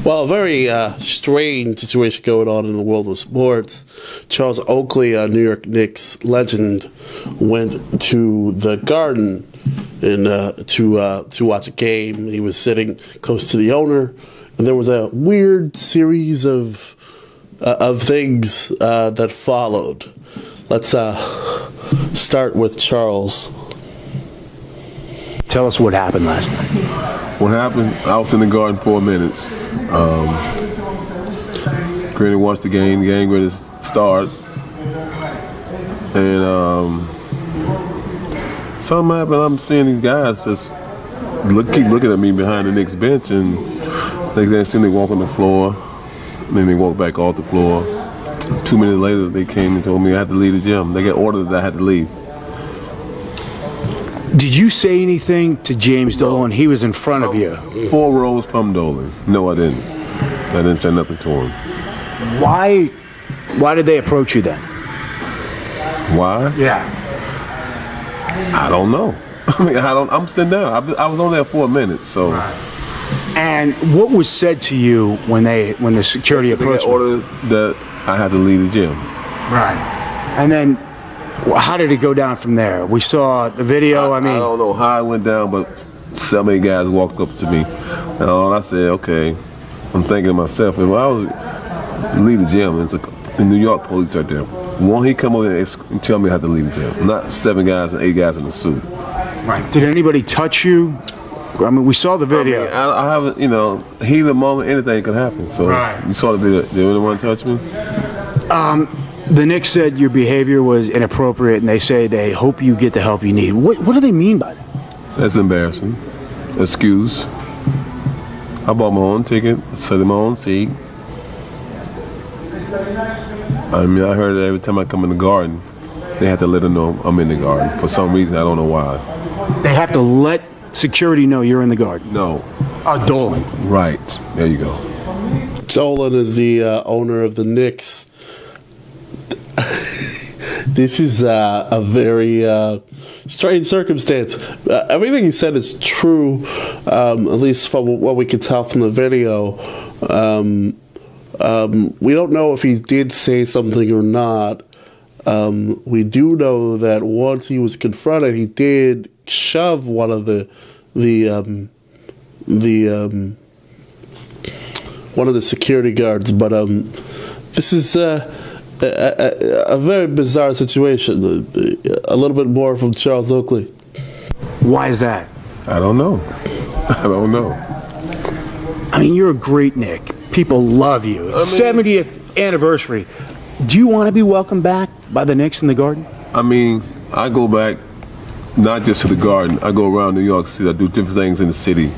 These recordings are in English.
Well, a very strange situation going on in the world of sports. Charles Oakley, a New York Knicks legend, went to the Garden to watch a game. He was sitting close to the owner, and there was a weird series of things that followed. Let's start with Charles. Tell us what happened last night. What happened? I was in the Garden 4 minutes. Granny watched the game. The game ready to start, and something happened. I'm seeing these guys just keep looking at me behind the Knicks bench, and they then see me walk on the floor. Then they walk back off the floor. 2 minutes later, they came and told me I had to leave the gym. They got ordered that I had to leave. Did you say anything to James Dolan? He was in front of you. 4 rows from Dolan. No, I didn't. I didn't say nothing to him. Why did they approach you then? Why? Yeah. I don't know. I mean, I'm sitting down. I was only there 4 minutes, so. Right. And what was said to you when the security approached you? They ordered that I had to leave the gym. Right. And then, how did it go down from there? We saw the video. I mean, I don't know how it went down, but so many guys walked up to me, and I said, "Okay." I'm thinking to myself, if I was leave the gym, it's the New York police right there. Won't he come over and tell me I have to leave the gym? Not 7 guys and 8 guys in a suit. Right. Did anybody touch you? I mean, we saw the video. I haven't, heat of the moment, anything could happen. So right. You saw the video. Did anyone touch me? The Knicks said your behavior was inappropriate, and they say they hope you get the help you need. What do they mean by that? That's embarrassing. Excuse. I bought my own ticket, sat in my own seat. I mean, I heard that every time I come in the Garden, they have to let them know I'm in the Garden. For some reason, I don't know why. They have to let security know you're in the Garden? No. Dolan. Right. There you go. Dolan is the owner of the Knicks. This is a very strange circumstance. Everything he said is true, at least from what we could tell from the video. We don't know if he did say something or not. We do know that once he was confronted, he did shove one of the security guards. But this is a very bizarre situation. A little bit more from Charles Oakley. Why is that? I don't know. I don't know. I mean, you're a great Knick. People love you. It's 70th anniversary. Do you want to be welcomed back by the Knicks in the Garden? I mean, I go back not just to the Garden. I go around New York City. I do different things in the city.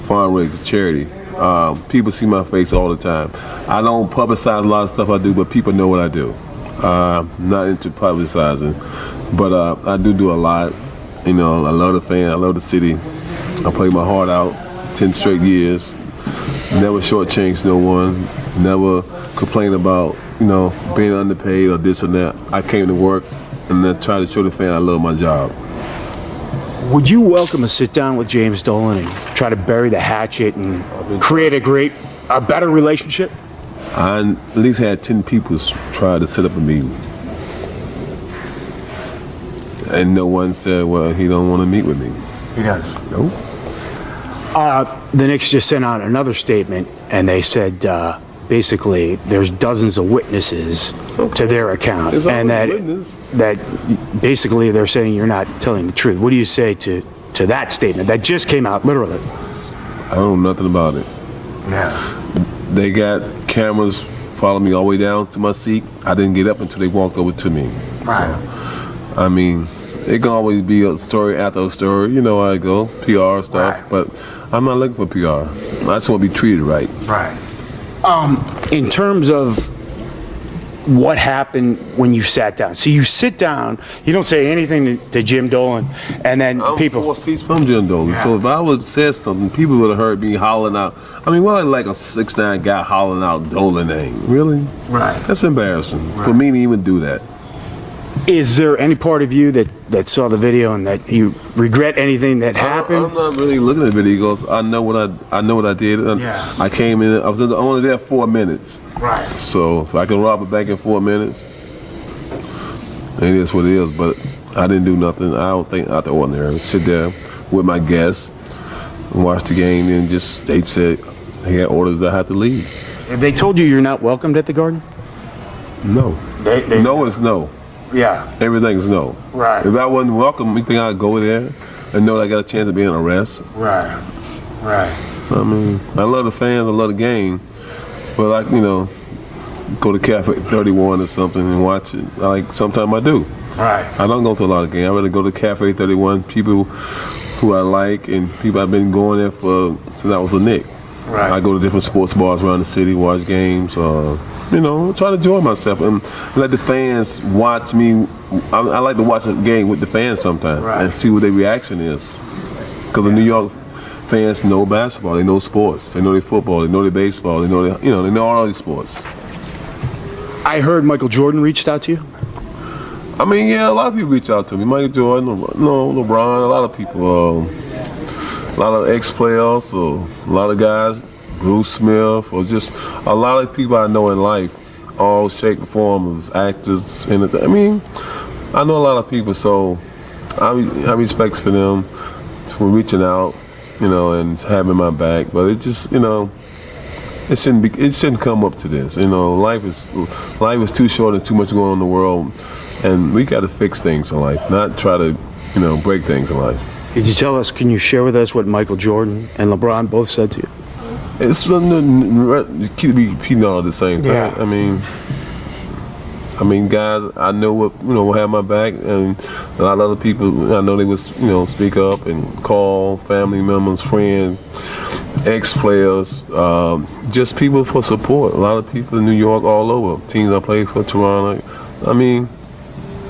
Fundraiser, charity. People see my face all the time. I don't publicize a lot of stuff I do, but people know what I do. Not into publicizing, but I do a lot. I love the fan. I love the city. I play my heart out 10 straight years. Never shortchanged no one. Never complain about, being underpaid or this and that. I came to work and then try to show the fan I love my job. Would you welcome a sit down with James Dolan and try to bury the hatchet and create a better relationship? I at least had 10 people try to set up a meeting. And no one said, well, he don't want to meet with me. He does? No. The Knicks just sent out another statement, and they said basically there's dozens of witnesses to their account, and that basically they're saying you're not telling the truth. What do you say to that statement that just came out, literally? I don't know nothing about it. Yeah. They got cameras following me all the way down to my seat. I didn't get up until they walked over to me. Right. So, I mean, it can always be a story after a story. You know how I go, PR stuff. Right. But I'm not looking for PR. I just want to be treated right. Right. In terms of what happened when you sat down. So you sit down, you don't say anything to Jim Dolan, and then I'm people. 4 seats from Jim Dolan, Yeah. so if I would have said something, people would have heard me hollering out. I mean, what like a 6'9" guy hollering out Dolan name? Really? Right. That's embarrassing Right. for me to even do that. Is there any part of you that saw the video and that you regret anything that happened? I'm not really looking at the video. He goes, I know what I did. Yeah. I came in. I was only there 4 minutes. Right. So if I can rob a bank in 4 minutes, it is what it is. But I didn't do nothing. I don't think out the ordinary. Sit there with my guests and watch the game, and just they said they had orders that I had to leave. Have they told you you're not welcomed at the Garden? No. No is no. Yeah. Everything's no. Right. If I wasn't welcome, you think I'd go there and know that I got a chance of being arrested? Right. Right. I mean, I love the fans, I love the game, but go to Cafe 31 or something and watch it. Sometimes I do. Right. I don't go to a lot of games. I rather go to Cafe 31, people who I like and people I've been going there since I was a Knick. Right. I go to different sports bars around the city, watch games, try to enjoy myself and let the fans watch me. I like to watch a game with the fans sometimes and see what their reaction is. Because the New York fans know basketball, they know sports, they know their football, they know their baseball, they know all these sports. I heard Michael Jordan reached out to you. I mean, yeah, a lot of people reach out to me. Michael Jordan, LeBron, a lot of people, a lot of ex-players, a lot of guys, Bruce Smith, or just a lot of people I know in life, all shape, performers, actors, anything. I mean, I know a lot of people, so I respect for them for reaching out, and having my back. But it just, it shouldn't come up to this. Life is too short and too much going on in the world, and we got to fix things in life, not try to, break things in life. Could you tell us? Can you share with us what Michael Jordan and LeBron both said to you? It's keep repeating all at the same time. Yeah. I mean, guys, I know will have my back, and a lot of other people I know they would speak up and call family members, friends, ex-players, just people for support. A lot of people in New York, all over teams I played for, Toronto. I mean,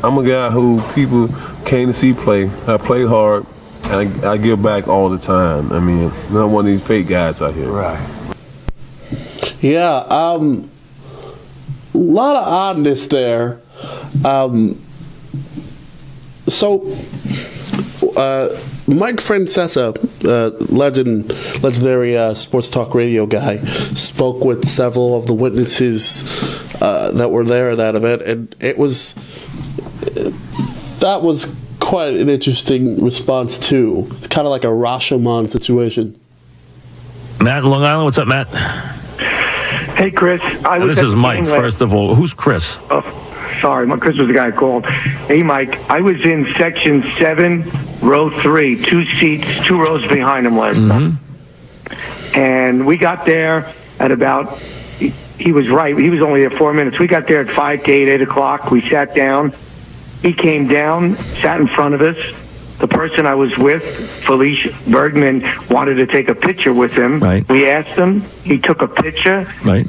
I'm a guy who people came to see play. I played hard. And I give back all the time. I mean, I'm not one of these fake guys out here. Right. Yeah, a lot of oddness there. Mike Francesa, legendary sports talk radio guy, spoke with several of the witnesses that were there at that event, and that was quite an interesting response too. It's kind of like a Rashomon situation. Matt in Long Island, what's up, Matt? Hey, Chris. This is Mike, first of all. Who's Chris? Oh, sorry. Chris was the guy who called. Hey, Mike. I was in section 7, row 3, 2 seats, 2 rows behind him last night. And we got there at about, he was right, he was only there 4 minutes. We got there at 5 to 8 o'clock. We sat down. He came down, sat in front of us. The person I was with, Felicia Bergman, wanted to take a picture with him. Right. We asked him. He took a picture. Right.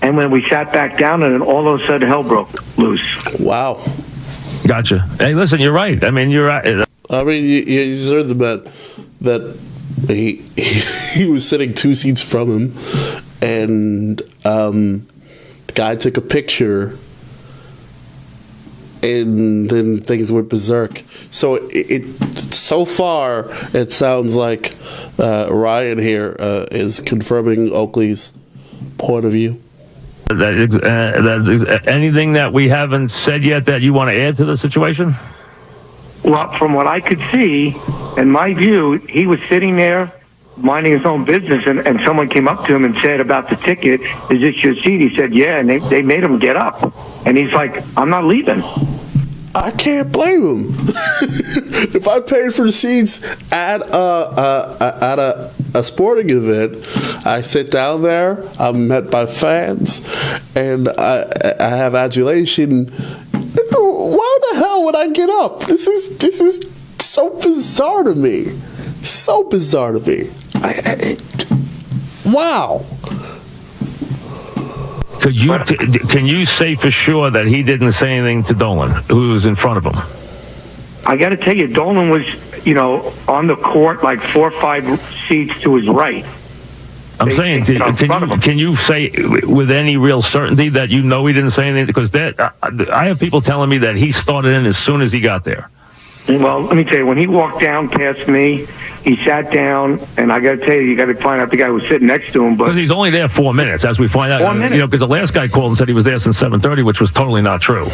And when we sat back down, and then all of a sudden, hell broke loose. Wow. Gotcha. Hey, listen, you're right. I mean, you're right. I mean, you heard the bet that he was sitting 2 seats from him, and the guy took a picture, and then things went berserk. So so far, it sounds like Ryan here is confirming Oakley's point of view. Anything that we haven't said yet that you want to add to the situation? Well, from what I could see, in my view, he was sitting there minding his own business, and someone came up to him and said about the ticket, "Is this your seat?" He said, "Yeah," and they made him get up. And he's like, "I'm not leaving." I can't blame him. If I paid for seats at a sporting event, I sit down there, I'm met by fans, and I have adulation. Why the hell would I get up? This is so bizarre to me. So bizarre to me. Wow. Can you say for sure that he didn't say anything to Dolan, who was in front of him? I got to tell you, Dolan was, on the court like 4 or 5 seats to his right. I'm saying, can you say with any real certainty that you know he didn't say anything? Because I have people telling me that he started in as soon as he got there. Well, let me tell you, when he walked down past me, he sat down, and I got to tell you got to find out the guy who was sitting next to him. Because he's only there 4 minutes, as we find out. 4 minutes. You know, because the last guy called and said he was there since 7:30, which was totally not true.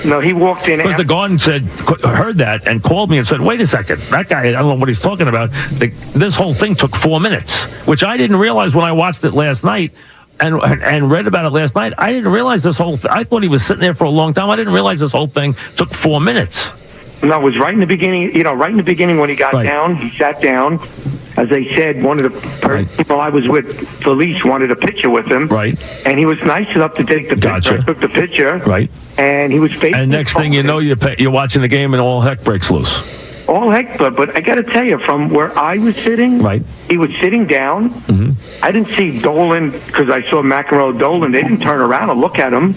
No, he walked in. Because the Garden heard that and called me and said, wait a second, that guy, I don't know what he's talking about. This whole thing took 4 minutes, which I didn't realize when I watched it last night. And read about it last night. I didn't realize this whole I thought he was sitting there for a long time. I didn't realize this whole thing took 4 minutes. No, it was right in the beginning. You know, right in the beginning when he got down, he sat down. As I said, one of the people I was with, police, wanted a picture with him. Right. And he was nice enough to take the picture. Gotcha. I took the picture. Right. And he was facing. And next thing you know, you're watching the game and all heck breaks loose. All heck, but I got to tell you, from where I was sitting, he was sitting down. Mm-hmm. I didn't see Dolan because I saw McEnroe, Dolan. They didn't turn around and look at him,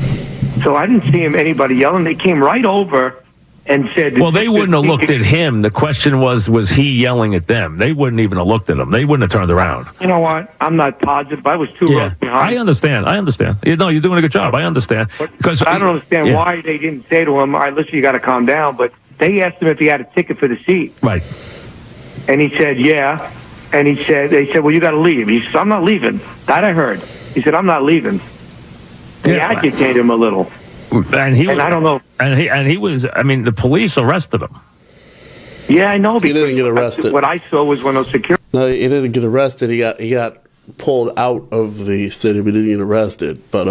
so I didn't see anybody yelling. They came right over and said, well, they wouldn't have looked at him. The question was he yelling at them? They wouldn't even have looked at him. They wouldn't have turned around. You know what? I'm not positive. I was 2 rows behind. I understand. You know, you're doing a good job. I understand. Because I don't understand why they didn't say to him, all right, listen, you got to calm down. But they asked him if he had a ticket for the seat. Right. And he said, yeah. And they said, well, you got to leave. He said, I'm not leaving. That I heard. He said, I'm not leaving. They agitated him a little. And I don't know. And he was. I mean, the police arrested him. Yeah, I know. He didn't get arrested. What I saw was when those security. No, he didn't get arrested. He got pulled out of the city, but he didn't get arrested. But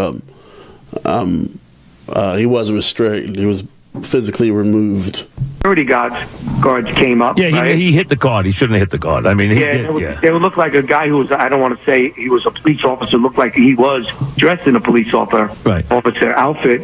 he was restrained. He was physically removed. Security guards came up. Yeah, he hit the guard. He shouldn't have hit the guard. I mean, they would look like a guy who was. I don't want to say he was a police officer. Looked like he was dressed in a police officer outfit.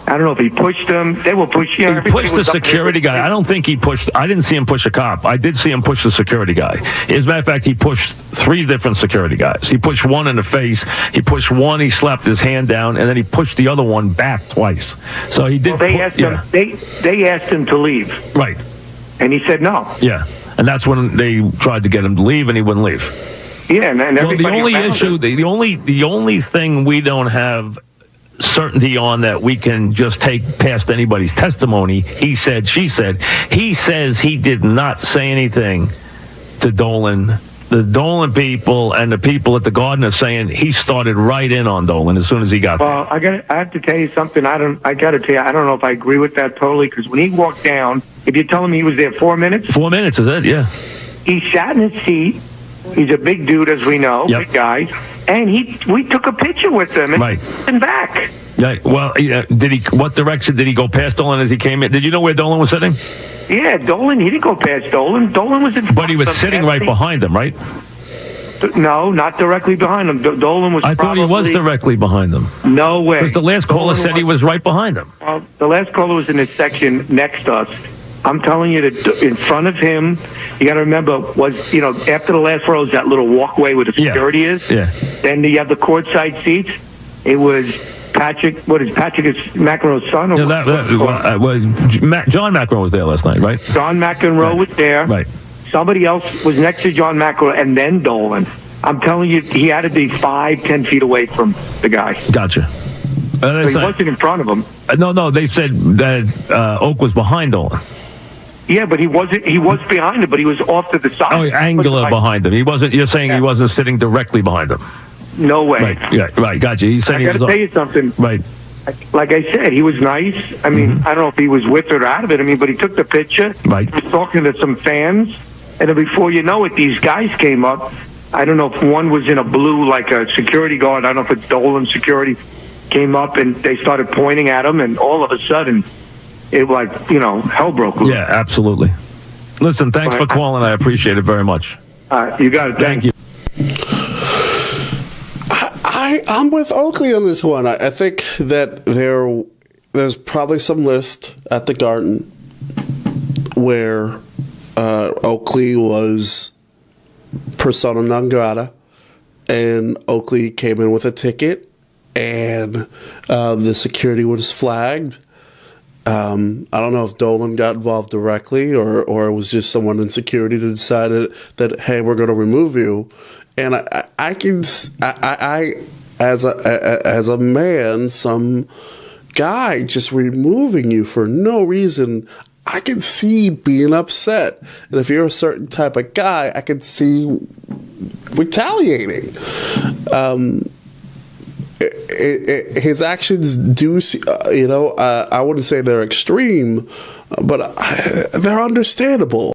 I don't know if he pushed them. They were pushing. He pushed the security guy. I don't think he pushed. I didn't see him push a cop. I did see him push the security guy. As a matter of fact, he pushed 3 different security guys. He pushed one in the face. He pushed one. He slapped his hand down, and then he pushed the other one back twice. So he did. Well, they asked him to leave. Right. And he said no. Yeah, and that's when they tried to get him to leave, and he wouldn't leave. Yeah, and everybody. Well, the only issue, the only thing we don't have certainty on that we can just take past anybody's testimony. He said, she said. He says he did not say anything to Dolan. The Dolan people and the people at the Garden are saying he started right in on Dolan as soon as he got there. Well, I have to tell you something. I got to tell you, I don't know if I agree with that totally, because when he walked down, if you're telling me he was there 4 minutes? 4 minutes, is it? Yeah. He sat in his seat. He's a big dude, as we know, big guy. And we took a picture with him and back. Yeah. Well, what direction did he go past Dolan as he came in? Did you know where Dolan was sitting? Yeah, Dolan. He didn't go past Dolan. Dolan was in front. But he was sitting right behind him, right? No, not directly behind him. Dolan was. I thought he was directly behind him. No way. Because the last caller said he was right behind him. Well, the last caller was in this section next to us. I'm telling you that in front of him, you got to remember, after the last row is that little walkway where the security is. Yeah. Then you have the courtside seats. It was Patrick. What is Patrick? Is McEnroe's son? Or John McEnroe was there last night, right? John McEnroe was there. Right. Somebody else was next to John McEnroe, and then Dolan. I'm telling you, he had to be 5-10 feet away from the guy. Gotcha. So he wasn't in front of him. No, they said that Oak was behind Dolan. Yeah, but he wasn't. He was behind him, but he was off to the side. Oh, angular behind him. He wasn't. You're saying he wasn't sitting directly behind him. No way. Right. Yeah. Right. Gotcha. He's saying I got to tell you something. Right. Like I said, he was nice. I mean, I don't know if he was with it or out of it. I mean, but he took the picture. Right. He was talking to some fans, and then before you know it, these guys came up. I don't know if one was in a blue, like a security guard. I don't know if it's Dolan security. Came up and they started pointing at him, and all of a sudden, it hell broke loose. Yeah, absolutely. Listen, thanks for calling. I appreciate it very much. You got it. Thank you. I'm with Oakley on this one. I think that there's probably some list at the Garden where Oakley was persona non grata, and Oakley came in with a ticket, and the security was flagged. I don't know if Dolan got involved directly or it was just someone in security that decided that, hey, we're going to remove you. And I can, as a man, some guy just removing you for no reason, I can see being upset. And if you're a certain type of guy, I can see retaliating. His actions do, I wouldn't say they're extreme, but they're understandable.